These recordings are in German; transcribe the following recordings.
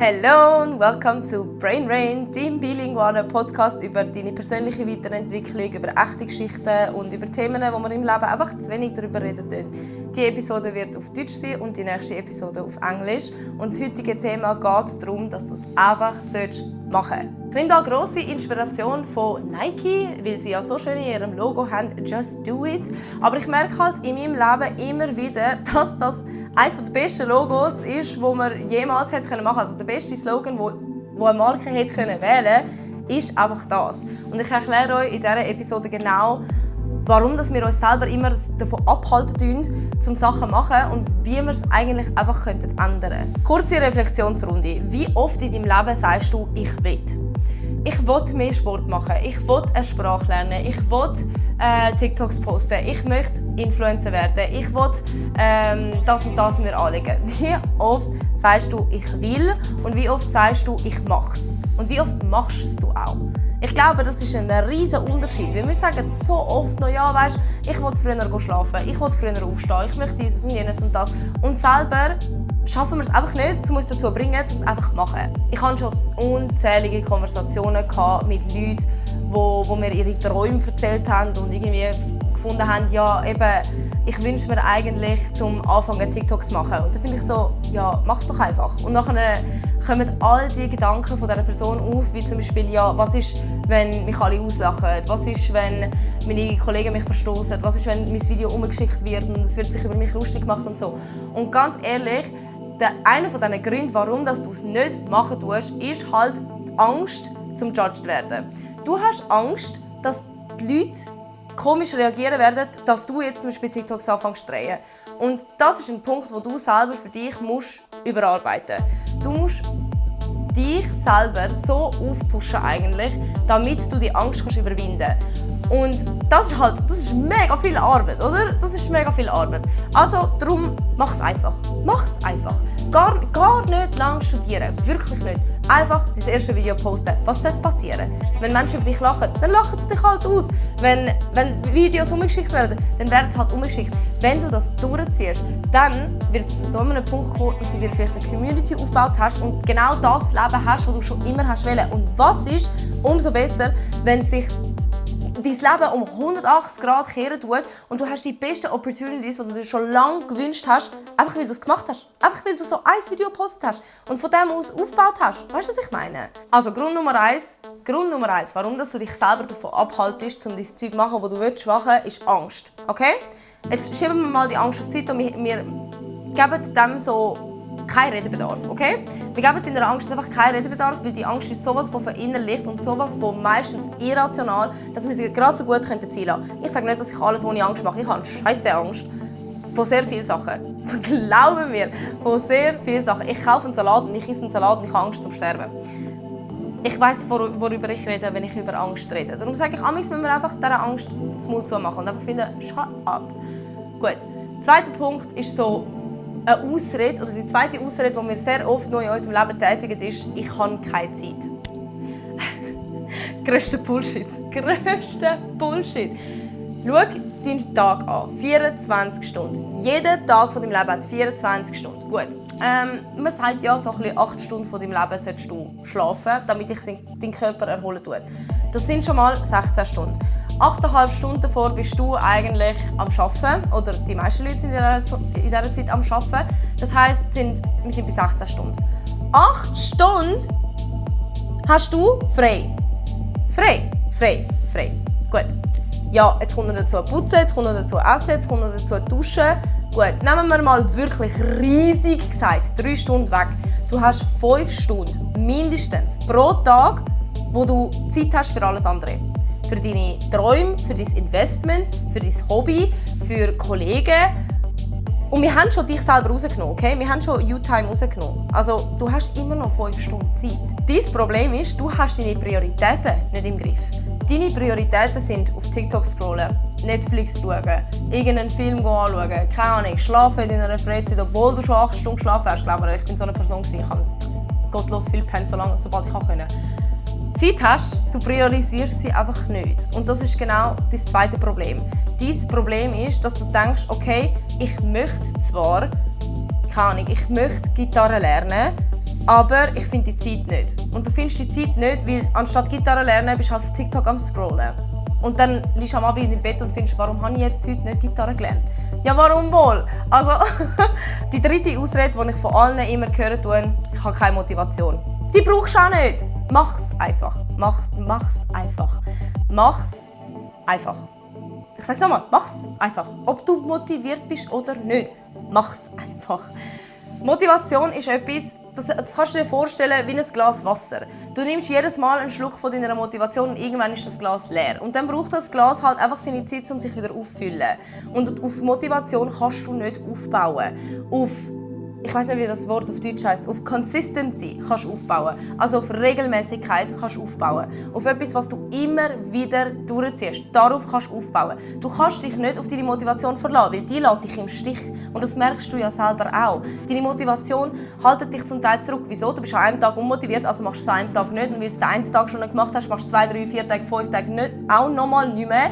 Hello und welcome zu Brain Rain, deinem bilingualen Podcast über deine persönliche Weiterentwicklung, über echte Geschichten und über Themen, wo wir im Leben einfach zu wenig darüber reden. Die Episode wird auf Deutsch sein und die nächste Episode auf Englisch. Und das heutige Thema geht darum, dass du es einfach machen sollst. Ich nehme hier grosse Inspiration von Nike, weil sie ja so schön in ihrem Logo haben, «Just do it». Aber ich merke halt in meinem Leben immer wieder, dass das eines der besten Logos ist, das man jemals hätte machen können. Also der beste Slogan, den eine Marke hätte wählen können, ist einfach das. Und ich erkläre euch in dieser Episode genau, warum wir uns selber immer davon abhalten, um Sachen zu machen und wie wir es eigentlich einfach ändern könnten. Kurze Reflexionsrunde. Wie oft in deinem Leben sagst du, ich will? Ich will mehr Sport machen, ich will eine Sprache lernen, ich will TikToks posten, ich möchte Influencer werden, ich will das und das mir anlegen. Wie oft sagst du, ich will und wie oft sagst du, ich mach's? Und wie oft machst es du auch? Ich glaube, das ist ein riesiger Unterschied, weil wir sagen so oft noch, ja, weißt, ich will früher schlafen, ich will früher aufstehen, ich möchte dieses und jenes und das. Und selber schaffen wir es einfach nicht, um uns dazu bringen, um es einfach zu machen. Ich hatte schon unzählige Konversationen mit Leuten, die mir ihre Träume erzählt haben und irgendwie gefunden haben, ja, eben, ich wünsche mir eigentlich, zum anfangen TikToks zu machen. Und dann finde ich so, ja, mach es doch einfach. Und dann kommen all die Gedanken von dieser Person auf, wie zum Beispiel, ja, was ist, wenn mich alle auslachen? Was ist, wenn meine Kollegen mich verstoßen? Was ist, wenn mein Video umgeschickt wird und es wird sich über mich lustig gemacht und so? Und ganz ehrlich, einer von diesen Gründen, warum du es nicht machen tust, ist halt die Angst, zum judged zu werden. Du hast Angst, dass die Leute komisch reagieren werden, dass du jetzt zum Beispiel TikToks anfängst zu drehen. Und das ist ein Punkt, den du selber für dich überarbeiten musst. Du musst dich selber so aufpushen eigentlich, damit du die Angst überwinden kannst. Und das ist mega viel Arbeit, oder? Das ist mega viel Arbeit. Also darum, mach es einfach. Mach es einfach. Gar nicht lange studieren. Wirklich nicht. Einfach das erste Video posten. Was sollte passieren? Wenn Menschen über dich lachen, dann lachen sie dich halt aus. Wenn Videos umgeschickt werden, dann werden sie halt umgeschickt. Wenn du das durchziehst, dann wird es zu so einem Punkt kommen, dass du dir vielleicht eine Community aufgebaut hast und genau das Leben hast, das du schon immer hast wollen. Und was ist umso besser, wenn sich dein Leben um 180 Grad kehren tut und du hast die besten Opportunities, die du dir schon lange gewünscht hast, einfach weil du es gemacht hast. Einfach weil du so ein Video gepostet hast und von dem aus aufgebaut hast. Weißt du, was ich meine? Also Grund Nummer eins, warum du dich selber davon abhaltest, um das Zeug zu machen, das du machen willst, ist Angst. Okay? Jetzt schieben wir mal die Angst auf die Seite und wir geben dem so keinen Redebedarf, okay? Wir geben deiner Angst einfach keinen Redebedarf, weil die Angst ist sowas von verinnerlicht und sowas von meistens irrational, dass wir sie gerade so gut ziehen könnten. Ich sage nicht, dass ich alles ohne Angst mache. Ich habe scheisse Angst vor sehr vielen Sachen. Glaube mir, von sehr vielen Sachen. Ich kaufe einen Salat und ich esse einen Salat und ich habe Angst zum Sterben. Ich weiss, worüber ich rede, wenn ich über Angst rede. Darum sage ich, manchmal müssen wir einfach dieser Angst den Mund zumachen und einfach finden, shut up. Gut. Der zweite Punkt ist so, eine Ausrede, oder die zweite Ausrede, die wir sehr oft noch in unserem Leben tätigen, ist, ich habe keine Zeit. Grösster Bullshit. Grösster Bullshit. Schau deinen Tag an. 24 Stunden. Jeder Tag von deinem Leben hat 24 Stunden. Gut. Man sagt ja, so 8 Stunden von deinem Leben solltest du schlafen, damit sich dein Körper erholen tut. Das sind schon mal 16 Stunden. 8,5 Stunden davor bist du eigentlich am Arbeiten, oder die meisten Leute sind in dieser Zeit am Arbeiten. Das heisst, wir sind bei 16 Stunden. 8 Stunden hast du frei. Frei. Gut. Ja, jetzt kommt noch dazu putzen, jetzt kommt noch dazu essen, jetzt kommt noch dazu duschen. Gut, nehmen wir mal wirklich riesig gesagt 3 Stunden weg. Du hast 5 Stunden mindestens pro Tag, wo du Zeit hast für alles andere. Für deine Träume, für dein Investment, für dein Hobby, für Kollegen. Und wir haben schon dich selber rausgenommen, okay? Wir haben schon You-Time rausgenommen. Also, du hast immer noch 5 Stunden Zeit. Dein Problem ist, du hast deine Prioritäten nicht im Griff. Deine Prioritäten sind auf TikTok scrollen, Netflix schauen, irgendeinen Film anschauen, keine Ahnung, schlafen in deiner Freizeit, obwohl du schon 8 Stunden geschlafen hast. Glaub mir, ich bin so eine Person, ich habe gottlos viel pennen, sobald ich konnte. Zeit hast, du priorisierst sie einfach nicht. Und das ist genau das zweite Problem. Dein Problem ist, dass du denkst, okay, ich möchte zwar, keine Ahnung, ich möchte Gitarre lernen, Aber ich finde die Zeit nicht. Und du findest die Zeit nicht, weil anstatt Gitarre lernen, bist du auf TikTok am Scrollen. Und dann liegst du am Abend im Bett und findest, warum habe ich jetzt heute nicht Gitarre gelernt? Ja, warum wohl? Also, die dritte Ausrede, die ich von allen immer höre, ich habe keine Motivation. Die brauchst du auch nicht. Mach's einfach. Mach's einfach. Mach's einfach. Ich sag's nochmal, mach's einfach. Ob du motiviert bist oder nicht, mach's einfach. Motivation ist etwas, das kannst du dir vorstellen wie ein Glas Wasser. Du nimmst jedes Mal einen Schluck von deiner Motivation und irgendwann ist das Glas leer. Und dann braucht das Glas halt einfach seine Zeit, um sich wieder auffüllen. Und auf Motivation kannst du nicht aufbauen. Ich weiß nicht, wie das Wort auf Deutsch heisst. Auf Consistency kannst du aufbauen. Also auf Regelmäßigkeit kannst du aufbauen. Auf etwas, was du immer wieder durchziehst. Darauf kannst du aufbauen. Du kannst dich nicht auf deine Motivation verlassen, weil die lässt dich im Stich. Und das merkst du ja selber auch. Deine Motivation hält dich zum Teil zurück. Wieso? Du bist an einem Tag unmotiviert, also machst du es an einem Tag nicht. Und weil du den einen Tag schon nicht gemacht hast, machst du 2, 3, 4 Tage, 5 Tage nicht, auch nochmal nicht mehr.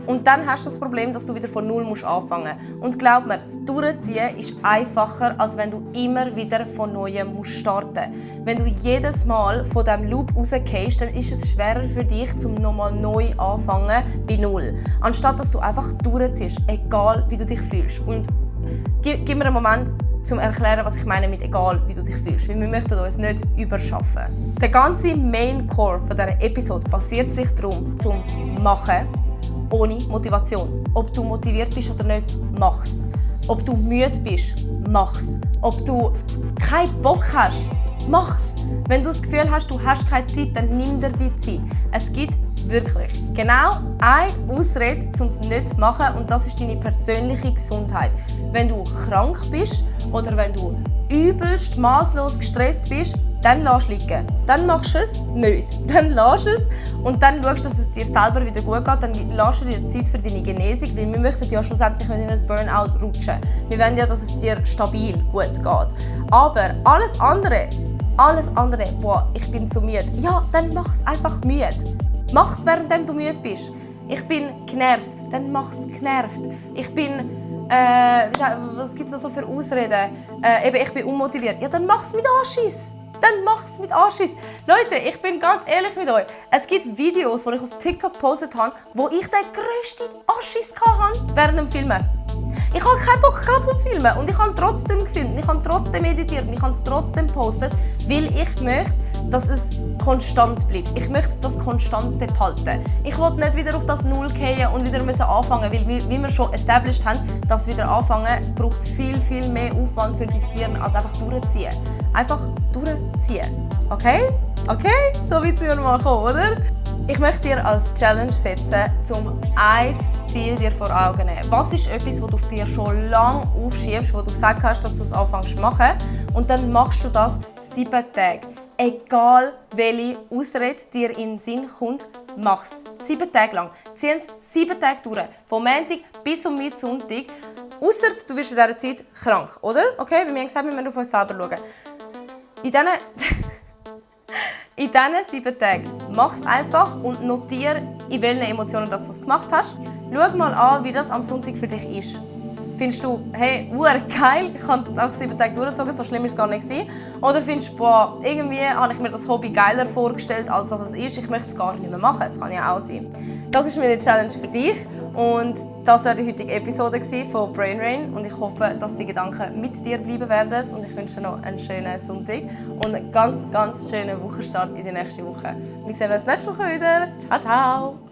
Und dann hast du das Problem, dass du wieder von Null anfangen musst. Und glaub mir, das Durchziehen ist einfacher, als wenn du immer wieder von Neuem starten musst. Wenn du jedes Mal von diesem Loop rausgehst, dann ist es schwerer für dich, um nochmal neu anfangen bei Null. Anstatt dass du einfach durchziehst, egal wie du dich fühlst. Und gib mir einen Moment, um zu erklären, was ich meine mit egal, wie du dich fühlst. Weil wir möchten uns nicht überschaffen. Der ganze Main Core von dieser Episode basiert sich darum, zum Machen, ohne Motivation. Ob du motiviert bist oder nicht, mach's. Ob du müde bist, mach's. Ob du keinen Bock hast, mach's. Wenn du das Gefühl hast, du hast keine Zeit, dann nimm dir die Zeit. Es gibt wirklich genau eine Ausrede, um es nicht zu machen, und das ist deine persönliche Gesundheit. Wenn du krank bist oder wenn du übelst maßlos gestresst bist, dann lass es liegen. Dann machst du es nicht. Dann lass es und dann schaust du, dass es dir selber wieder gut geht. Dann lass dir Zeit für deine Genesung, weil wir möchten ja schlussendlich nicht in ein Burnout rutschen. Wir wollen ja, dass es dir stabil gut geht. Aber alles andere, boah, ich bin zu müde. Ja, dann mach es einfach müde. Mach es, während du müde bist. Ich bin genervt, dann mach es genervt. Ich bin was gibt es noch so für Ausreden? Ich bin unmotiviert. Ja, dann mach es mit Anschiss. Dann mach's mit Anschiss. Leute, ich bin ganz ehrlich mit euch. Es gibt Videos, die ich auf TikTok gepostet habe, wo ich den grössten Anschiss hatte während dem Filmen. Ich hatte keinen Bock zum Filmen und ich habe trotzdem gefilmt, ich habe trotzdem editiert und ich habe es trotzdem gepostet, weil ich möchte, dass es konstant bleibt. Ich möchte das Konstante behalten. Ich will nicht wieder auf das Null fallen und wieder anfangen, weil wie wir schon established haben, das wieder anfangen braucht viel, viel mehr Aufwand für dein Hirn als einfach durchziehen. Einfach durchziehen. Okay? Okay? So weit wir mal kommen, oder? Ich möchte dir als Challenge setzen, um ein Ziel dir vor Augen zu nehmen. Was ist etwas, das du dir schon lange aufschiebst, wo du gesagt hast, dass du es anfängst zu machen, und dann machst du das 7 Tage. Egal welche Ausrede dir in den Sinn kommt, mach's. 7 Tage lang. Zieh es 7 Tage durch. Von Montag bis zum Sonntag. Ausser du wirst in dieser Zeit krank, oder? Okay, wie wir gesagt haben, wir müssen auf uns selber schauen. In diesen 7 Tagen mach es einfach und notiere, in welchen Emotionen du es gemacht hast. Schau mal an, wie das am Sonntag für dich ist. Findest du, hey, geil, ich habe es jetzt auch 7 Tage durchgezogen, so schlimm ist es gar nicht gewesen? Oder findest du, boah, irgendwie habe ich mir das Hobby geiler vorgestellt, als es ist, ich möchte es gar nicht mehr machen. Das kann ja auch sein. Das ist meine Challenge für dich und das war die heutige Episode von Brain Rain und ich hoffe, dass die Gedanken mit dir bleiben werden und ich wünsche dir noch einen schönen Sonntag und einen ganz, ganz schönen Wochenstart in die nächste Woche. Wir sehen uns nächste Woche wieder. Ciao, ciao!